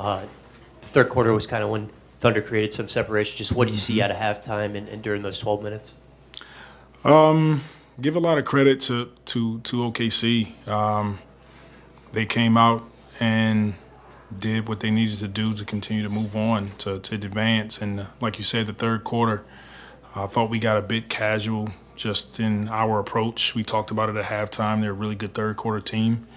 The third quarter was kind of when Thunder created some separation. Just what do you see out of halftime and during those 12 minutes? Give a lot of credit to OKC. They came out and did what they needed to do to continue to move on, to advance. And like you said, the third quarter, I thought we got a bit casual just in our approach. We talked about it at halftime. They're a really good third quarter team.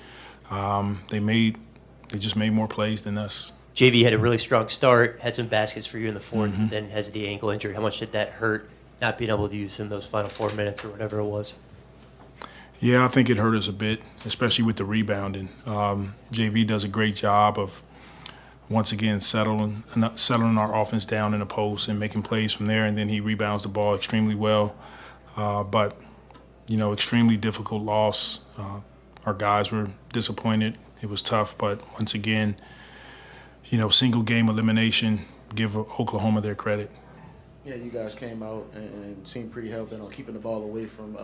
They just made more plays than us. JV had a really strong start, had some baskets for you in the fourth, and then has the ankle injury. How much did that hurt, not being able to use him those final 4 minutes or whatever it was? Yeah, I think it hurt us a bit, especially with the rebounding. JV does a great job of, once again, settling our offense down in the post and making plays from there, and then he rebounds the ball extremely well. But, extremely difficult loss. Our guys were disappointed. It was tough, but once again, single game elimination, give Oklahoma their credit. Yeah, you guys came out and seemed pretty hell-bent on keeping the ball away from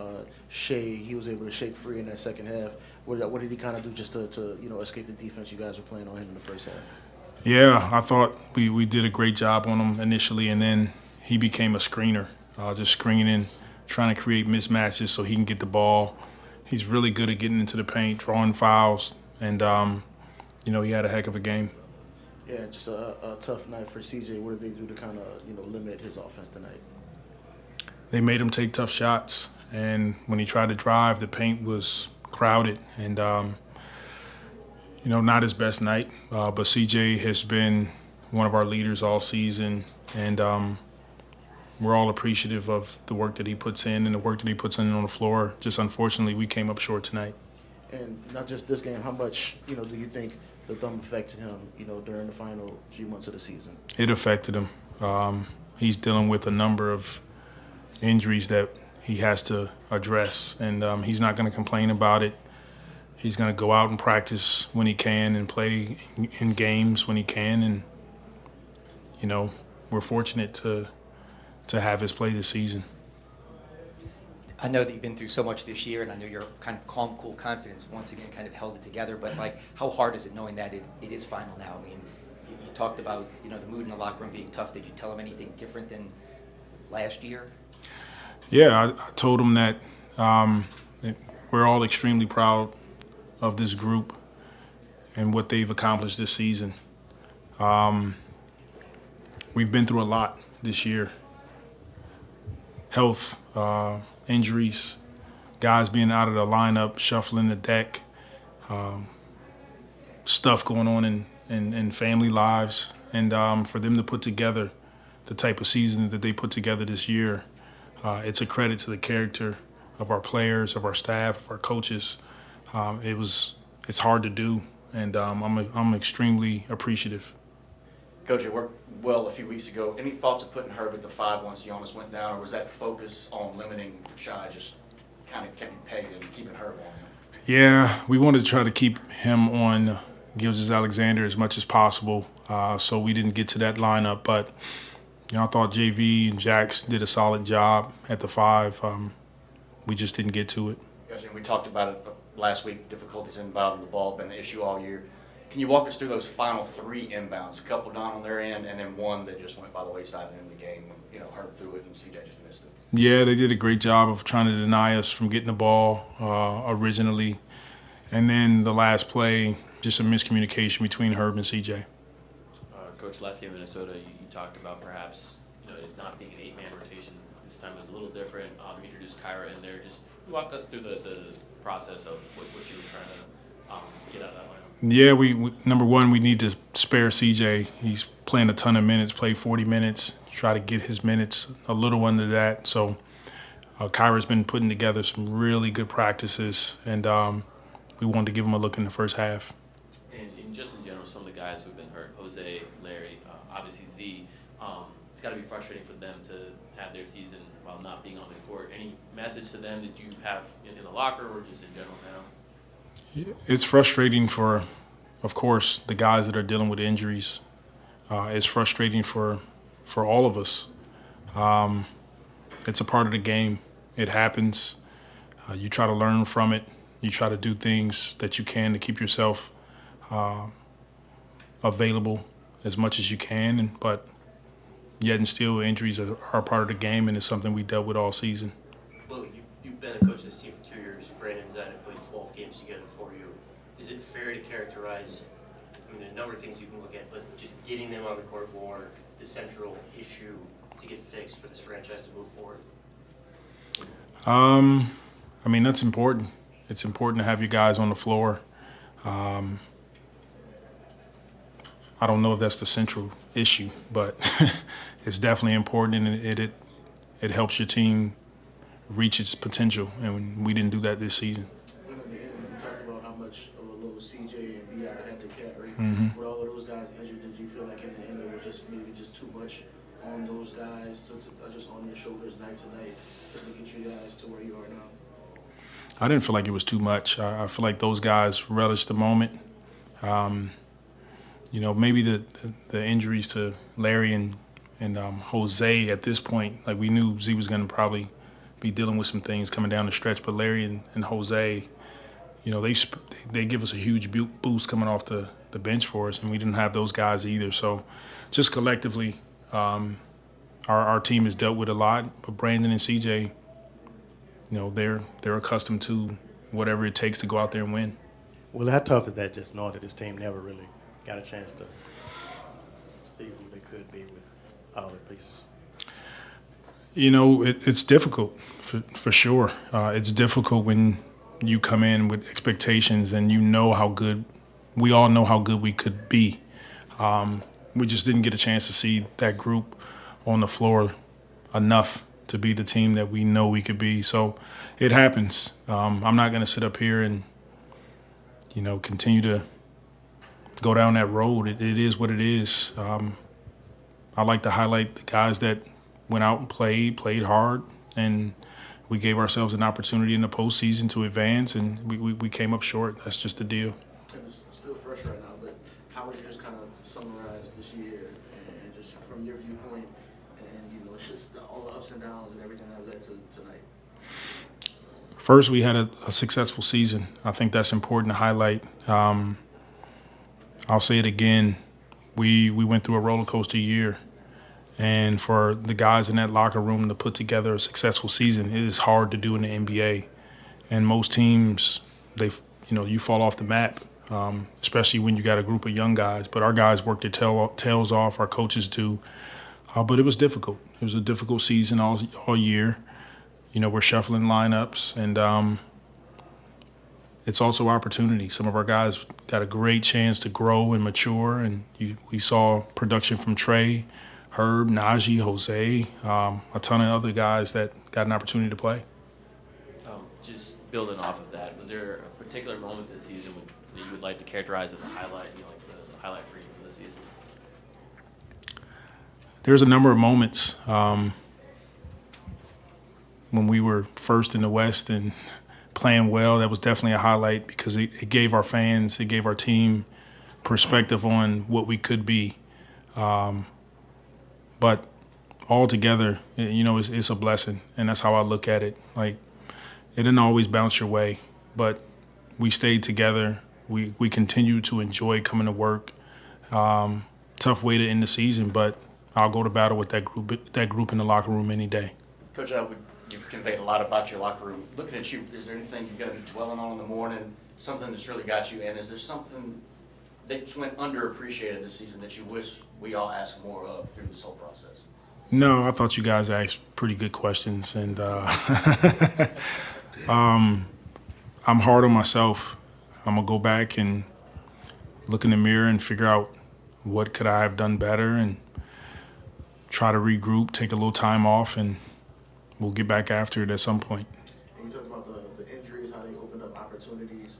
Shai. He was able to shake free in that second half. What did he kind of do just to escape the defense you guys were playing on him in the first half? Yeah, I thought we did a great job on him initially, and then he became a screener, just screening, trying to create mismatches so he can get the ball. He's really good at getting into the paint, drawing fouls, and, he had a heck of a game. Yeah, just a tough night for CJ. What did they do to kind of, limit his offense tonight? They made him take tough shots, and when he tried to drive, the paint was crowded, and, not his best night. But CJ has been one of our leaders all season, and we're all appreciative of the work that he puts in and the work that he puts in on the floor. Just unfortunately, we came up short tonight. And not just this game, how much, do you think the thumb affected him, during the final few months of the season? It affected him. He's dealing with a number of injuries that he has to address, and he's not going to complain about it. He's going to go out and practice when he can and play in games when he can, and, we're fortunate to have his play this season. I know that you've been through so much this year, and I know your kind of calm, cool confidence once again kind of held it together. But how hard is it knowing that it is final now? I mean, you talked about the mood in the locker room being tough. Did you tell him anything different than last year? Yeah, I told him that we're all extremely proud of this group and what they've accomplished this season. We've been through a lot this year. Health, injuries, guys being out of the lineup, shuffling the deck, stuff going on in family lives. And for them to put together the type of season that they put together this year, it's a credit to the character of our players, of our staff, of our coaches. It's hard to do, and I'm extremely appreciative. Coach, it worked well a few weeks ago. Any thoughts of putting Herbert at the 5 once Jonas went down, or was that focus on limiting Shai just kind of kept him pegged and keeping Herbert on him? Yeah, we wanted to try to keep him on Gilgeous-Alexander as much as possible, so we didn't get to that lineup. But I thought JV and Jax did a solid job at the 5. We just didn't get to it. Yes, and we talked about it last week. Difficulties inbounding the ball been an issue all year. Can you walk us through those final 3 inbounds? A couple down on their end, and then one that just went by the wayside at the end of the game. Herbert threw it and CJ just missed it. Yeah, they did a great job of trying to deny us from getting the ball originally. And then the last play, just a miscommunication between Herb and CJ. Coach, last game in Minnesota, you talked about perhaps it not being an 8-man rotation. This time was a little different. You introduced Kyra in there. Just walk us through the process of what you were trying to get out of that lineup. Yeah, we number one, we need to spare CJ. He's playing a ton of minutes, played 40 minutes, try to get his minutes a little under that. So Kyra's been putting together some really good practices, and we wanted to give him a look in the first half. And just in general, some of the guys who've been hurt, Jose, Larry, obviously Z, it's got to be frustrating for them to have their season while not being on the court. Any message to them that you have in the locker or just in general now? It's frustrating for, of course, the guys that are dealing with injuries. It's frustrating for all of us. It's a part of the game. It happens. You try to learn from it. You try to do things that you can to keep yourself available as much as you can, but yet and still injuries are a part of the game, and it's something we dealt with all season. Well, you've been a coach of this team for 2 years. Brandon's at it, played 12 games together for you. Is it fair to characterize, I mean, a number of things you can look at, but just getting them on the court more, the central issue to get fixed for this franchise to move forward? I mean, that's important. It's important to have your guys on the floor. I don't know if that's the central issue, but it's definitely important, and it helps your team reach its potential, and we didn't do that this season. You talked about how much of a load CJ and BI had to carry. Mm-hmm. With all of those guys injured, did you feel like in the end it was just maybe just too much on those guys, to just on your shoulders night to night, just to get you guys to where you are now? I didn't feel like it was too much. I feel like those guys relished the moment. Maybe the injuries to Larry and Jose at this point, like we knew Z was going to probably be dealing with some things coming down the stretch, but Larry and Jose, they give us a huge boost coming off the bench for us, and we didn't have those guys either. So just collectively, our team has dealt with a lot, but Brandon and CJ, they're accustomed to whatever it takes to go out there and win. Well, how tough is that, just knowing that this team never really got a chance to see who they could be with all the pieces? It's difficult for sure. It's difficult when you come in with expectations and we all know how good we could be. We just didn't get a chance to see that group on the floor enough to be the team that we know we could be. So it happens. I'm not going to sit up here and, continue to go down that road. It is what it is. I like to highlight the guys that went out and played hard, and we gave ourselves an opportunity in the postseason to advance, and we came up short. That's just the deal. And it's still fresh right now, but how would you just kind of summarize this year, and just from your viewpoint, and just all the ups and downs and everything that led to tonight? First, we had a successful season. I think that's important to highlight. I'll say it again. We went through a roller coaster year, and for the guys in that locker room to put together a successful season, it is hard to do in the NBA. And most teams, you fall off the map, especially when you got a group of young guys. But our guys worked their tails off. Our coaches do. But it was difficult. It was a difficult season all year. We're shuffling lineups, and it's also opportunity. Some of our guys got a great chance to grow and mature, and we saw production from Trey, Herb, Naji, Jose, a ton of other guys that got an opportunity to play. Just building off of that, was there a particular moment this season that you would like to characterize as a highlight, like the highlight for you for the season? There's a number of moments when we were first in the West and playing well. That was definitely a highlight because it gave our fans, it gave our team perspective on what we could be. But altogether, it's a blessing, and that's how I look at it. Like, it didn't always bounce your way, but we stayed together. We continued to enjoy coming to work. Tough way to end the season, but I'll go to battle with that group in the locker room any day. Coach, you've conveyed a lot about your locker room. Looking at you, is there anything you've got to be dwelling on in the morning, something that's really got you, and is there something that went underappreciated this season that you wish we all asked more of through this whole process? No, I thought you guys asked pretty good questions, and I'm hard on myself. I'm going to go back and look in the mirror and figure out what could I have done better and try to regroup, take a little time off, and we'll get back after it at some point. And you talked about the injuries, how they opened up opportunities.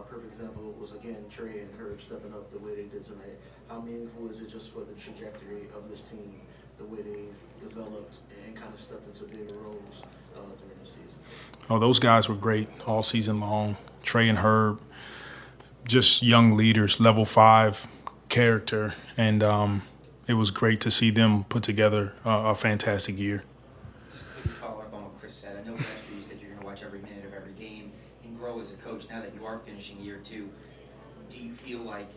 Perfect example was, again, Trey and Herb stepping up the way they did tonight. How meaningful is it just for the trajectory of this team, the way they've developed and kind of stepped into bigger roles during the season? Oh, those guys were great all season long. Trey and Herb, just young leaders, level 5 character, and it was great to see them put together a fantastic year. Just a quick follow-up on what Chris said. I know last year you said you're going to watch every minute of every game and grow as a coach. Now that you are finishing year 2, do you feel like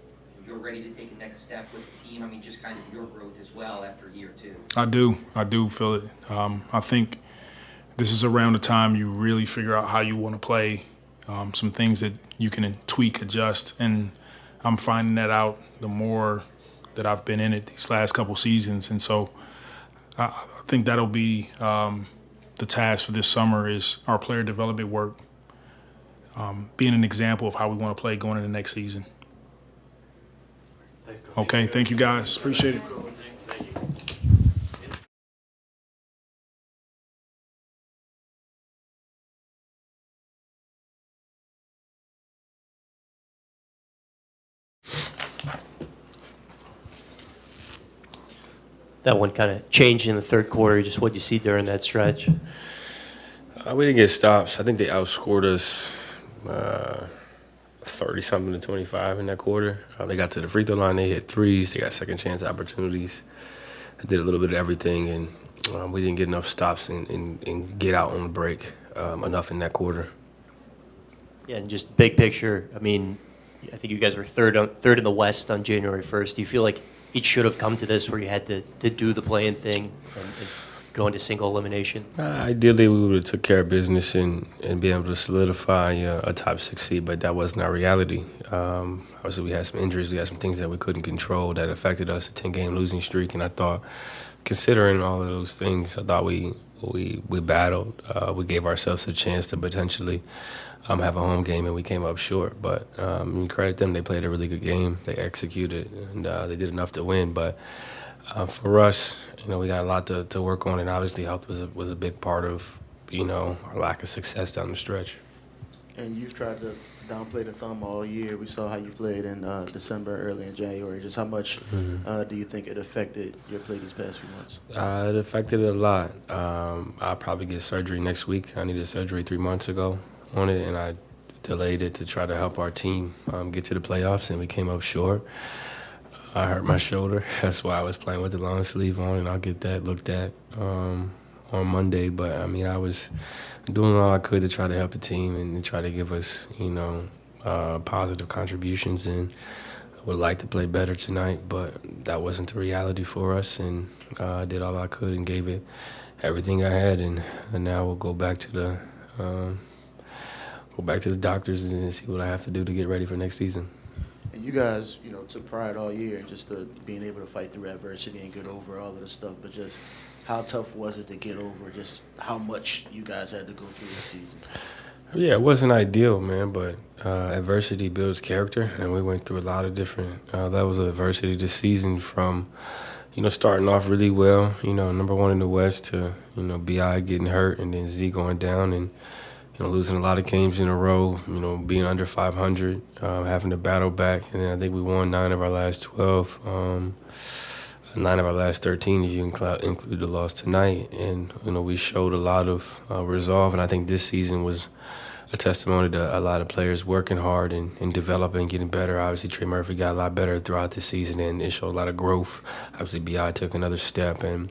you're ready to take a next step with the team? I mean, just kind of your growth as well after year 2. I do feel it. I think this is around the time you really figure out how you want to play, some things that you can tweak, adjust, and I'm finding that out the more that I've been in it these last couple seasons. And so I think that'll be the task for this summer is our player development work, being an example of how we want to play going into the next season. Okay, thank you guys. Appreciate it. That one kind of changed in the third quarter. Just what you see during that stretch. We didn't get stops. I think they outscored us 30-something to 25 in that quarter. They got to the free throw line. They hit threes. They got second chance opportunities. They did a little bit of everything, and we didn't get enough stops and get out on the break enough in that quarter. Yeah, and just big picture. I mean, I think you guys were third in the West on January 1st. Do you feel like it should have come to this where you had to do the play-in thing and go into single elimination? Ideally, we would have took care of business and been able to solidify a top 6 seed, but that wasn't our reality. Obviously, we had some injuries. We had some things that we couldn't control that affected us, a 10-game losing streak. And I thought, considering all of those things, I thought we battled. We gave ourselves a chance to potentially have a home game, and we came up short. But credit them. They played a really good game. They executed, and they did enough to win. But for us, we got a lot to work on, and obviously health was a big part of, our lack of success down the stretch. And you've tried to downplay the thumb all year. We saw how you played in December, early in January. Just how much do you think it affected your play these past few months? It affected it a lot. I'll probably get surgery next week. I needed surgery 3 months ago on it, and I delayed it to try to help our team get to the playoffs, and we came up short. I hurt my shoulder. That's why I was playing with the long sleeve on, and I'll get that looked at on Monday. But, I was doing all I could to try to help the team and to try to give us, positive contributions. And I would like to play better tonight, but that wasn't the reality for us. And I did all I could and gave it everything I had. And now we'll go back to the doctors and see what I have to do to get ready for next season. And you guys, took pride all year in just being able to fight through adversity and get over all of the stuff. But just how tough was it to get over just how much you guys had to go through this season? Yeah, it wasn't ideal, man, but adversity builds character, and we went through a lot of different levels of adversity this season from, starting off really well, number 1 in the West to, B.I. getting hurt and then Z going down and, losing a lot of games in a row, being under 500, having to battle back. And then I think we won 9 of our last 12, 9 of our last 13 if you include the loss tonight. And, we showed a lot of resolve. And I think this season was a testimony to a lot of players working hard and developing, getting better. Obviously, Trey Murphy got a lot better throughout the season, and it showed a lot of growth. Obviously, B.I. took another step, and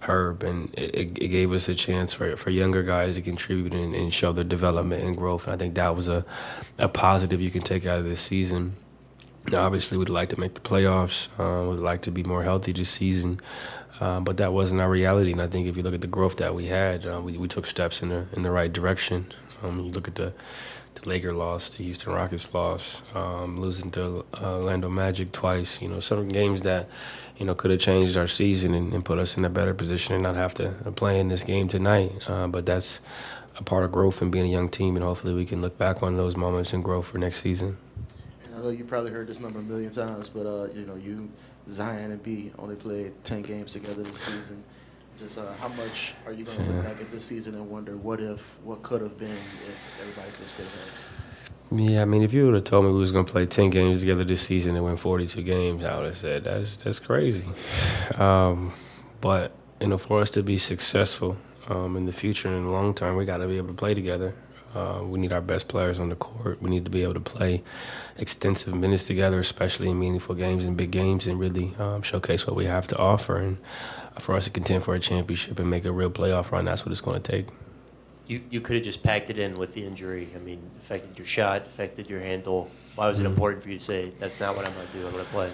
Herb, and it gave us a chance for younger guys to contribute and show their development and growth. And I think that was a positive you can take out of this season. Now, obviously, we'd like to make the playoffs. We'd like to be more healthy this season. But that wasn't our reality. And I think if you look at the growth that we had, we took steps in the right direction. You look at the Laker loss, the Houston Rockets loss, losing to Orlando Magic twice. Some games that, could have changed our season and put us in a better position and not have to play in this game tonight. But that's a part of growth and being a young team, and hopefully we can look back on those moments and grow for next season. And I know you probably heard this number a million times, but, you, Zion, and B only played 10 games together this season. Just how much are you going to look back at this season and wonder what could have been if everybody could have stayed healthy? Yeah, if you would have told me we was going to play 10 games together this season and win 42 games, I would have said that's crazy. But, for us to be successful in the future and in the long term, we got to be able to play together. We need our best players on the court. We need to be able to play extensive minutes together, especially in meaningful games and big games, and really showcase what we have to offer. And for us to contend for a championship and make a real playoff run, that's what it's going to take. You could have just packed it in with the injury. I mean, affected your shot, affected your handle. Why was it important for you to say, that's not what I'm going to do, I'm going to play?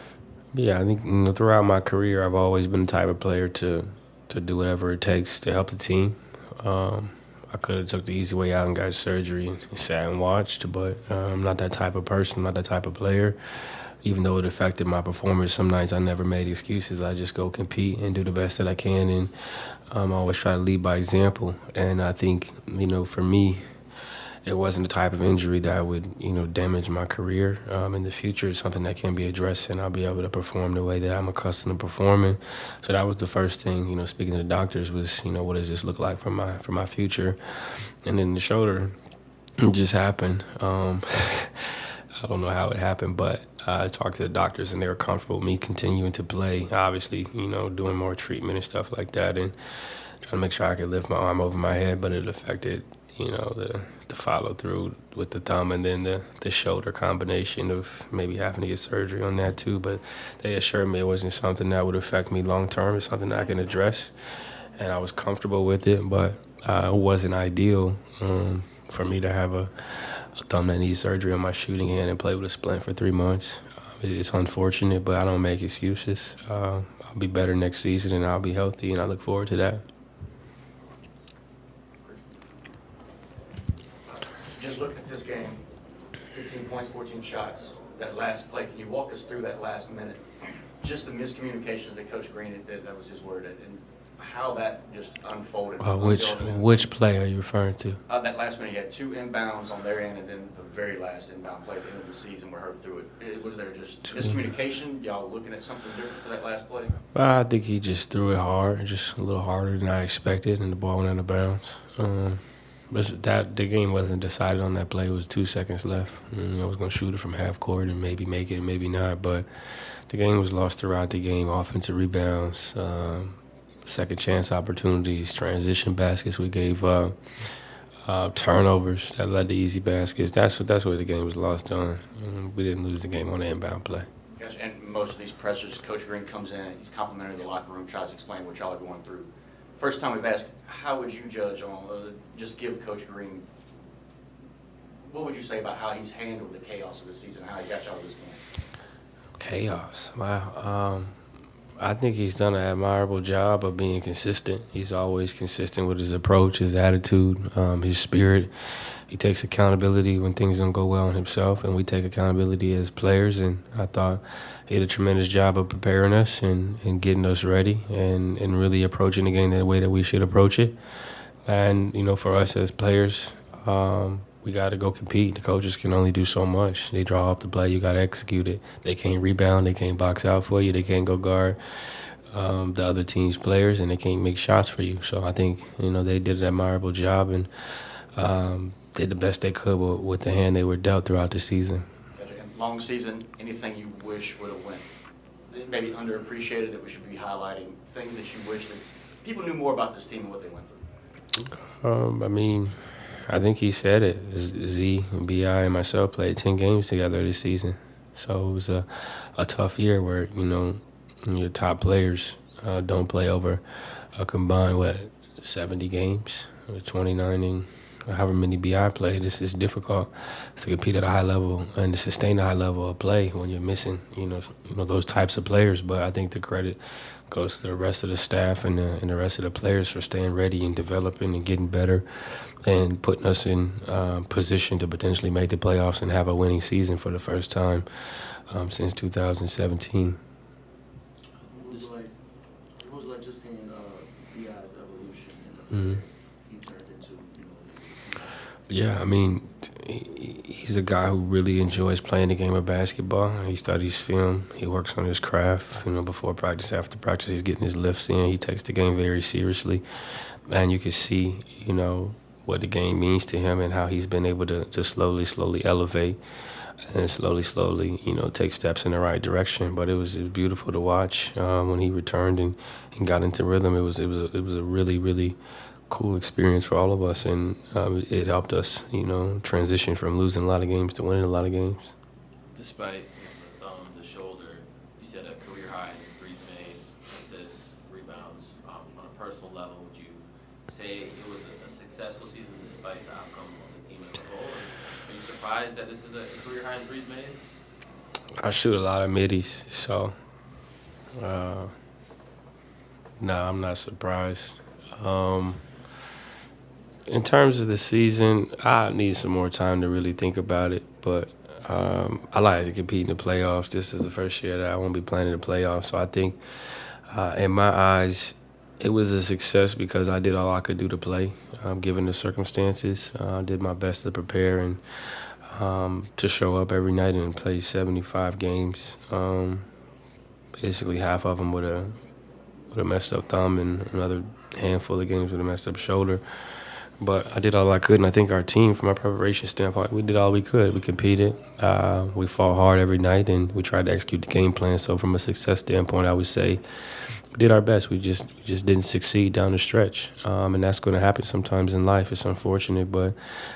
Yeah, I think throughout my career, I've always been the type of player to do whatever it takes to help the team. I could have took the easy way out and got surgery and sat and watched, but I'm not that type of person. I'm not that type of player. Even though it affected my performance, some nights I never made excuses. I just go compete and do the best that I can, and I always try to lead by example. And I think, for me, it wasn't the type of injury that would, damage my career in the future. It's something that can be addressed, and I'll be able to perform the way that I'm accustomed to performing. So that was the first thing, speaking to the doctors was, what does this look like for my future? And then the shoulder just happened. I don't know how it happened, but I talked to the doctors, and they were comfortable with me continuing to play, obviously, doing more treatment and stuff like that, and trying to make sure I could lift my arm over my head, but it affected, the follow through with the thumb and then the shoulder combination of maybe having to get surgery on that too. But they assured me it wasn't something that would affect me long term. It's something that I can address, and I was comfortable with it, but it wasn't ideal for me to have a thumb that needs surgery on my shooting hand and play with a splint for 3 months. It's unfortunate, but I don't make excuses. I'll be better next season, and I'll be healthy, and I look forward to that. Just looking at this game, 15 points, 14 shots, that last play, can you walk us through that last minute? Just the miscommunications that Coach Green did, that was his word, and how that just unfolded. Which play are you referring to? That last minute, you had 2 inbounds on their end, and then the very last inbound play at the end of the season where Herbert threw it. Was there just miscommunication? Y'all looking at something different for that last play? I think he just threw it hard, just a little harder than I expected, and the ball went out of bounds. But the game wasn't decided on that play. It was 2 seconds left. I was going to shoot it from half court and maybe make it, maybe not. But the game was lost throughout the game. Offensive rebounds, second chance opportunities, transition baskets we gave up, turnovers that led to easy baskets. That's where the game was lost on. We didn't lose the game on the inbound play. Gotcha. And most of these pressures, Coach Green comes in, he's complimentary of the locker room, tries to explain what y'all are going through. First time we've asked, how would you judge on, just give Coach Green, what would you say about how he's handled the chaos of the season, how he got y'all to this point? Chaos, wow. I think he's done an admirable job of being consistent. He's always consistent with his approach, his attitude, his spirit. He takes accountability when things don't go well on himself, and we take accountability as players. And I thought he did a tremendous job of preparing us and getting us ready and really approaching the game the way that we should approach it. And, for us as players, we got to go compete. The coaches can only do so much. They draw up the play. You got to execute it. They can't rebound. They can't box out for you. They can't go guard the other team's players, and they can't make shots for you. So I think, they did an admirable job and did the best they could with the hand they were dealt throughout the season. And long season, anything you wish would have went maybe underappreciated that we should be highlighting, things that you wish that people knew more about this team and what they went through? I think he said it. Z, B.I., and myself played 10 games together this season. So it was a tough year where, your top players don't play over a combined, 70 games, 29 and however many B.I. played. This is difficult to compete at a high level and to sustain a high level of play when you're missing, those types of players. But I think the credit goes to the rest of the staff and the rest of the players for staying ready and developing and getting better and putting us in position to potentially make the playoffs and have a winning season for the first time since 2017. What was it like just seeing B.I.'s evolution and the he turned into, Yeah, he's a guy who really enjoys playing the game of basketball. He studies film. He works on his craft. Before practice, after practice, he's getting his lifts in. He takes the game very seriously. And you can see, what the game means to him and how he's been able to slowly elevate and slowly, take steps in the right direction. But it was beautiful to watch when he returned and got into rhythm. It was a really, really cool experience for all of us, and it helped us, transition from losing a lot of games to winning a lot of games. Despite the thumb, the shoulder, you set a career high in threes made, assists, rebounds. On a personal level, would you say it was a successful season despite the outcome of the team as a whole? Are you surprised that this is a career high in threes made? I shoot a lot of middies, so no, I'm not surprised. In terms of the season, I need some more time to really think about it, but I like to compete in the playoffs. This is the first year that I won't be playing in the playoffs, so I think in my eyes, it was a success because I did all I could do to play, given the circumstances. I did my best to prepare and to show up every night and play 75 games. Basically half of them with a messed up thumb and another handful of games with a messed up shoulder. But I did all I could, and I think our team, from a preparation standpoint, we did all we could. We competed. We fought hard every night, and we tried to execute the game plan. So from a success standpoint, I would say we did our best. We just didn't succeed down the stretch, and that's going to happen sometimes in life. It's unfortunate, but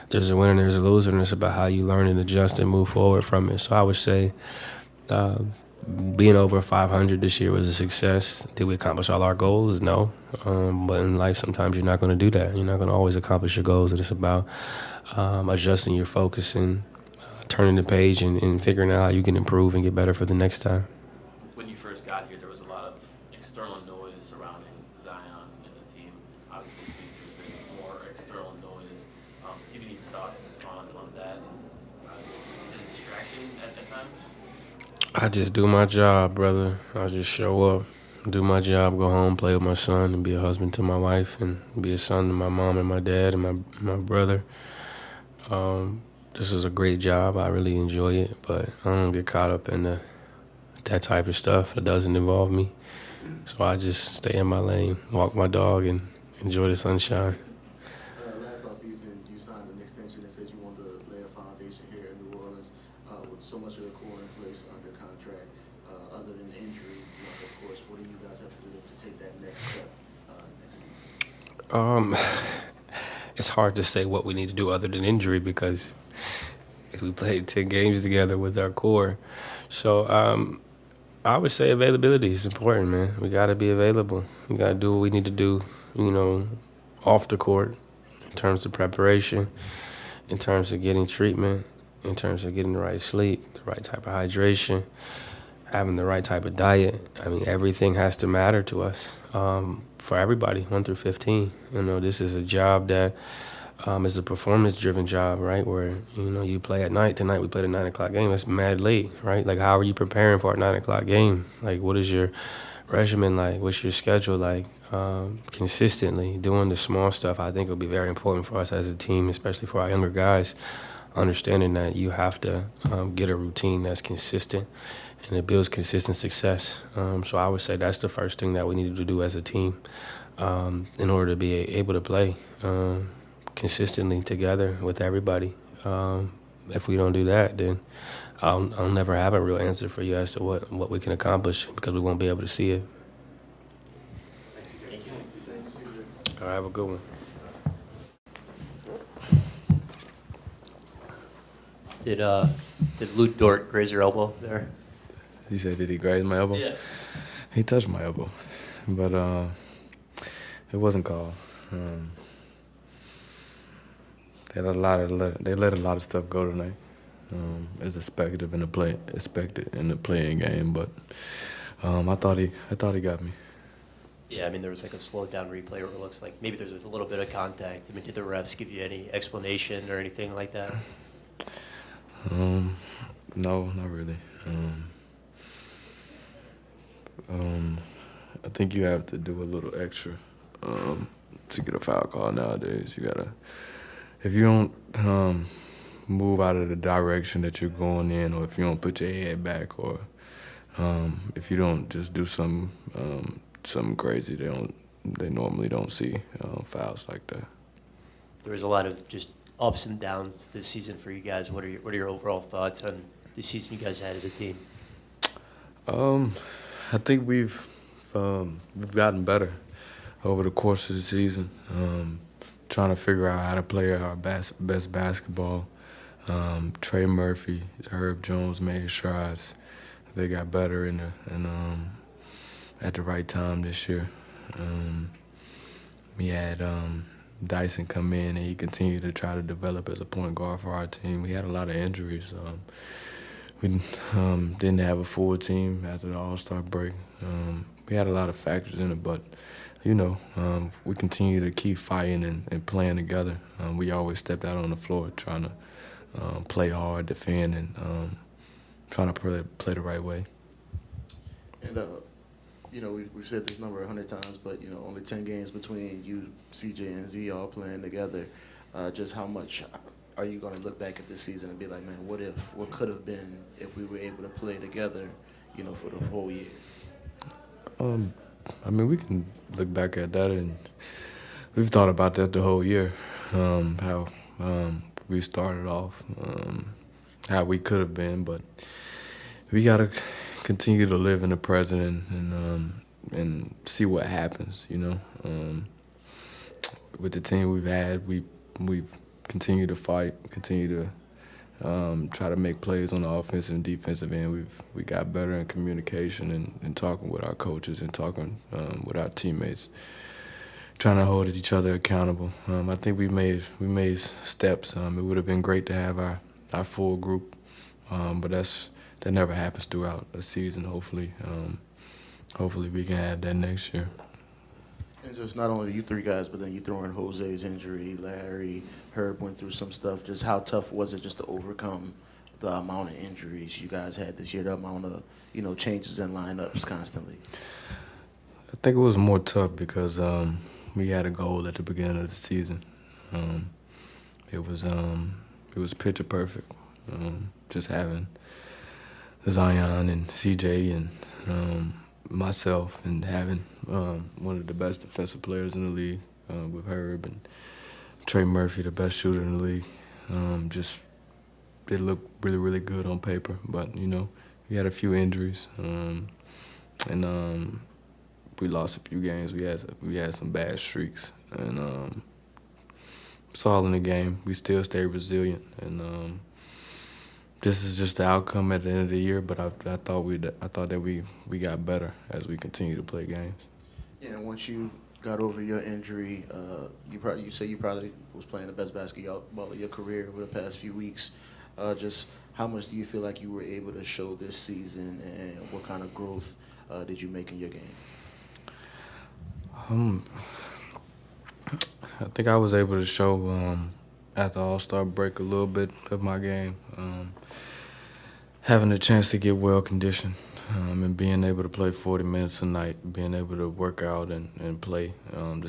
there's a winner and there's a loser, and it's about how you learn and adjust and move forward from it. So I would say being over 500 this year was a success. Did we accomplish all our goals? No. But in life, sometimes you're not going to do that. You're not going to always accomplish your goals. And it's about adjusting your focus and turning the page and figuring out how you can improve and get better for the next time. When you first got here, there was a lot of external noise surrounding Zion and the team. Obviously, this week there's been more external noise. Do you have any thoughts on that? Is it a distraction at times? I just do my job, brother. I just show up, do my job, go home, play with my son, and be a husband to my wife, and be a son to my mom and my dad and my brother. This is a great job. I really enjoy it, but I don't get caught up in that type of stuff. It doesn't involve me. So I just stay in my lane, walk my dog, and enjoy the sunshine. Last offseason, you signed an extension that said you wanted to lay a foundation here in New Orleans with so much of the core in place under contract. Other than injury, of course, what do you guys have to do to take that next step next season? It's hard to say what we need to do other than injury because we played 10 games together with our core. So I would say availability is important, man. We got to be available. We got to do what we need to do, off the court in terms of preparation, in terms of getting treatment, in terms of getting the right sleep, the right type of hydration, having the right type of diet. I mean, everything has to matter to us for everybody, 1 through 15. This is a job that is a performance-driven job, right, where, you play at night. Tonight we played a 9 o'clock game. That's mad late, right? Like, how are you preparing for a 9 o'clock game? Like, what is your regimen like? What's your schedule like? Consistently doing the small stuff, I think, will be very important for us as a team, especially for our younger guys, understanding that you have to get a routine that's consistent, and it builds consistent success. So I would say that's the first thing that we need to do as a team in order to be able to play consistently together with everybody. If we don't do that, then I'll never have a real answer for you as to what we can accomplish because we won't be able to see it. All right, have a good one. Did Luke Dort graze your elbow there? You said, did he graze my elbow? Yeah. He touched my elbow, but it wasn't called. They let a lot of stuff go tonight. As expected in the playing game, but I thought he got me. Yeah, I mean, there was like a slowed down replay where it looks like maybe there's a little bit of contact. I mean, did the refs give you any explanation or anything like that? No, not really. I think you have to do a little extra to get a foul call nowadays. You gotta, if you don't move out of the direction that you're going in, or if you don't put your head back, or if you don't just do something crazy, they normally don't see fouls like that. There was a lot of just ups and downs this season for you guys. What are your overall thoughts on the season you guys had as a team? I think we've gotten better over the course of the season, trying to figure out how to play our best basketball. Trey Murphy, Herb Jones made strides. They got better at the right time this year. we had Dyson come in, and he continued to try to develop as a point guard for our team. We had a lot of injuries. We didn't have a full team after the All-Star break. We had a lot of factors in it, but, we continue to keep fighting and playing together. We always stepped out on the floor trying to play hard, defend, and trying to play the right way. And, we've said this number 100 times, but, only 10 games between you, CJ, and Z all playing together. Just how much are you going to look back at this season and be like, man, what could have been if we were able to play together, for the whole year? We can look back at that, and we've thought about that the whole year, how we started off, how we could have been, but we got to continue to live in the present and see what happens, With the team we've had, we've continued to fight, continue to try to make plays on the offensive and defensive end. We got better in communication and talking with our coaches and talking with our teammates, trying to hold each other accountable. I think we made steps. It would have been great to have our full group, but that never happens throughout a season. Hopefully we can have that next year. And just not only you three guys, but then you throw in Jose's injury, Larry, Herb went through some stuff. Just how tough was it just to overcome the amount of injuries you guys had this year, the amount of, changes in lineups constantly? I think it was more tough because we had a goal at the beginning of the season. It was picture perfect. Just having Zion and CJ and myself and having one of the best defensive players in the league with Herb and Trey Murphy, the best shooter in the league. It looked really, really good on paper, but we had a few injuries and we lost a few games. We had some bad streaks, and it's all in the game. We still stay resilient, and this is just the outcome at the end of the year, but I thought that we got better as we continue to play games. Yeah, and once you got over your injury, you probably was playing the best basketball of your career over the past few weeks. Just how much do you feel like you were able to show this season, and what kind of growth did you make in your game? I think I was able to show at the All-Star break a little bit of my game. Having a chance to get well conditioned and being able to play 40 minutes a night, being able to work out and play at the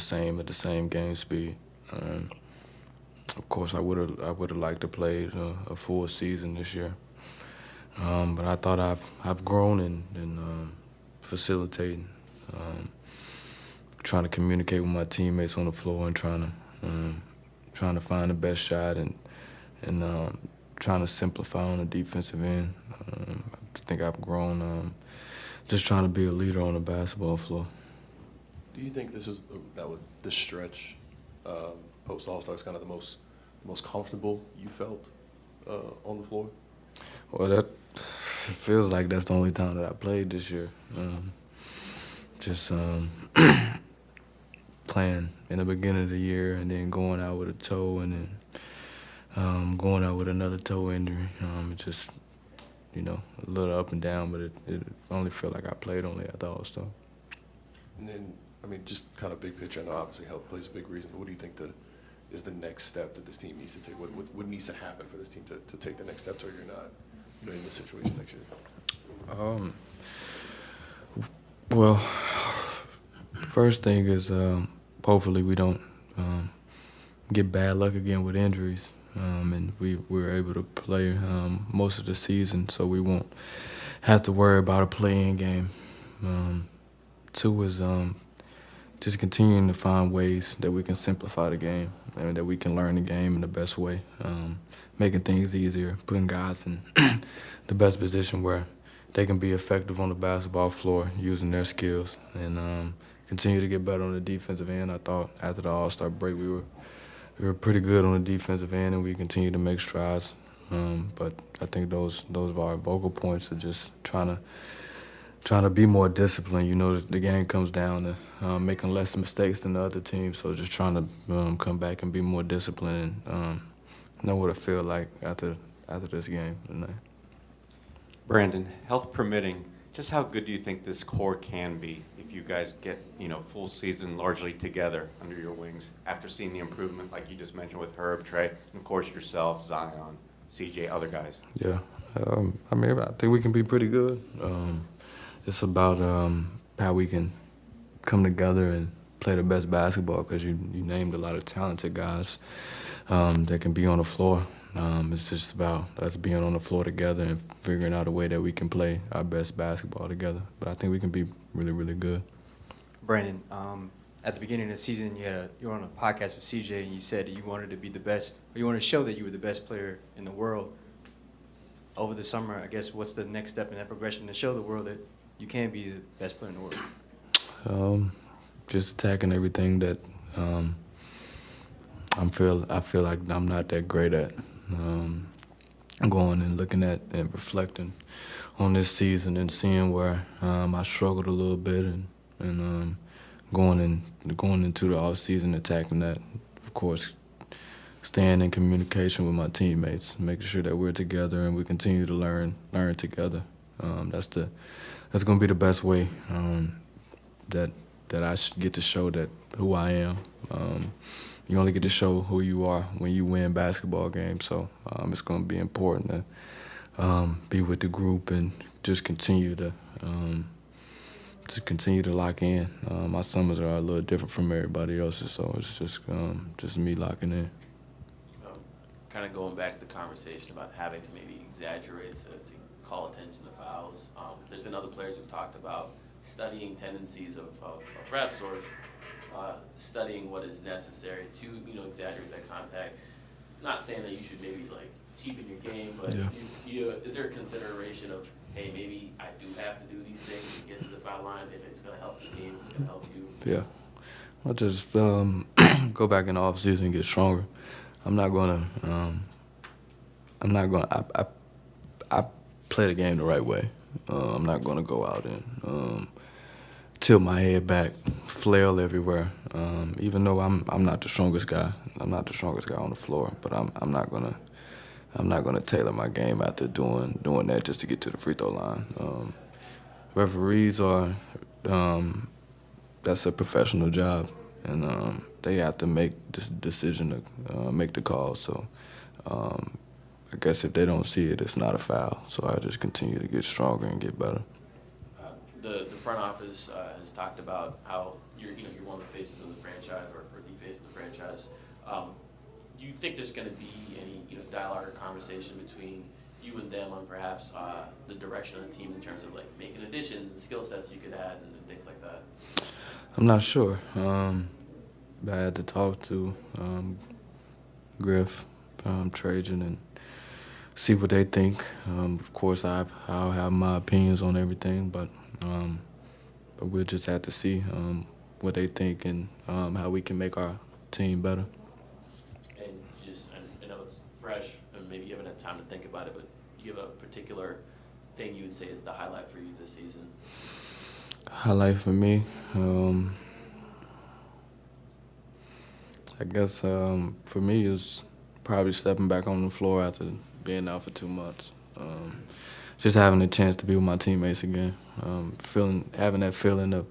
same game speed. Of course, I would have liked to play a full season this year, but I thought I've grown in facilitating, trying to communicate with my teammates on the floor and trying to find the best shot and trying to simplify on the defensive end. I think I've grown just trying to be a leader on the basketball floor. Do you think this stretch post All-Star is kind of the most comfortable you felt on the floor? Well, that feels like that's the only time that I played this year. Playing in the beginning of the year and then going out with a toe and then going out with another toe injury. It just, a little up and down, but it only felt like I played only at the All-Star. And then, just kind of big picture, I know obviously health plays a big reason, but what do you think is the next step that this team needs to take? What needs to happen for this team to take the next step so you're not in this situation next year? Well, first thing is hopefully we don't get bad luck again with injuries. And we were able to play most of the season, so we won't have to worry about a play-in game. Two is just continuing to find ways that we can simplify the game and that we can learn the game in the best way, making things easier, putting guys in the best position where they can be effective on the basketball floor using their skills, and continue to get better on the defensive end. I thought after the All-Star break we were pretty good on the defensive end, and we continue to make strides. But I think those are our vocal points of just trying trying to be more disciplined. You know, the game comes down to making less mistakes than the other team, so just trying to come back and be more disciplined and know what it feels like after this game tonight. Brandon, health permitting, just how good do you think this core can be if you guys get, full season largely together under your wings after seeing the improvement, like you just mentioned with Herb, Trey, and of course yourself, Zion, CJ, other guys? Yeah, I think we can be pretty good. It's about how we can come together and play the best basketball, because you named a lot of talented guys that can be on the floor. It's just about us being on the floor together and figuring out a way that we can play our best basketball together. But I think we can be really, really good. Brandon, at the beginning of the season, you were on a podcast with CJ, and you said you wanted to be the best, or you wanted to show that you were the best player in the world. Over the summer, I guess, what's the next step in that progression to show the world that you can be the best player in the world? Just attacking everything that I feel like I'm not that great at. Going and looking at and reflecting on this season and seeing where I struggled a little bit, and going into the offseason, attacking that. Of course, staying in communication with my teammates, making sure that we're together and we continue to learn together. That's going to be the best way that I get to show that who I am. You only get to show who you are when you win basketball games, so it's going to be important to be with the group and just continue to lock in. My summers are a little different from everybody else's, so it's just me locking in. Kind of going back to the conversation about having to maybe exaggerate to call attention to fouls. There's been other players who've talked about studying tendencies of refs, or studying what is necessary to exaggerate that contact. Not saying that you should maybe like cheapen your game, but is there a consideration of, hey, maybe I do have to do these things to get to the foul line if it's going to help the team, if it's going to help you? Yeah, I'll just go back in the offseason and get stronger. I play the game the right way. I'm not going to go out and tilt my head back, flail everywhere. Even though I'm not the strongest guy, I'm not the strongest guy on the floor, but I'm not gonna tailor my game after doing that just to get to the free throw line. Referees are that's a professional job, and they have to make this decision to make the call. So I guess if they don't see it, it's not a foul. So I just continue to get stronger and get better. The front office has talked about how you're one of the faces of the franchise, or the face of the franchise. Do you think there's going to be any dialogue or conversation between you and them on perhaps the direction of the team in terms of like making additions and skill sets you could add and things like that? I'm not sure. I had to talk to Griff, Trajan, and see what they think. Of course, I'll have my opinions on everything, but we'll just have to see what they think and how we can make our team better. And just, I know it's fresh, and maybe you haven't had time to think about it, but do you have a particular thing you would say is the highlight for you this season? Highlight for me, I guess for me is probably stepping back on the floor after being out for 2 months. Just having a chance to be with my teammates again, having that feeling of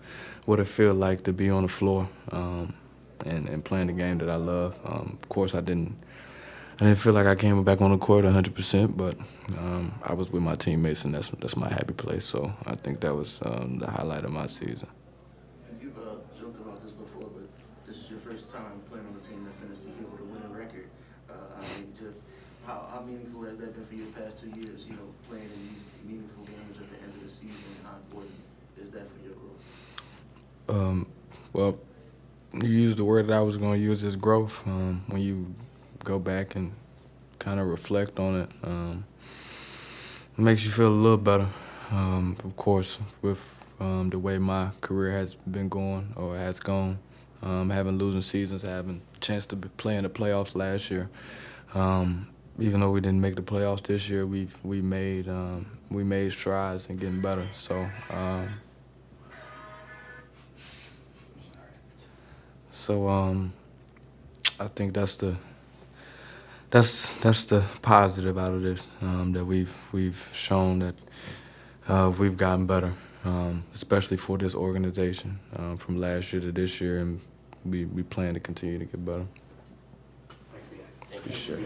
what it feels like to be on the floor and playing the game that I love. Of course, I didn't feel like I came back on the court 100%, but I was with my teammates, and that's my happy place. So I think that was the highlight of my season. And you've joked about this before, but this is your first time playing on a team that finished the year with a winning record. Just how meaningful has that been for you the past 2 years? Playing in these meaningful games at the end of the season. How important is that for your growth? Well, you used the word that I was going to use, is growth. When you go back and kind of reflect on it, it makes you feel a little better. Of course, with the way my career has been going or has gone, having losing seasons, having a chance to play in the playoffs last year, even though we didn't make the playoffs this year, we made strides in getting better. So I think that's the positive out of this, that we've shown that we've gotten better, especially for this organization, from last year to this year, and we plan to continue to get better. Thank you. Sure.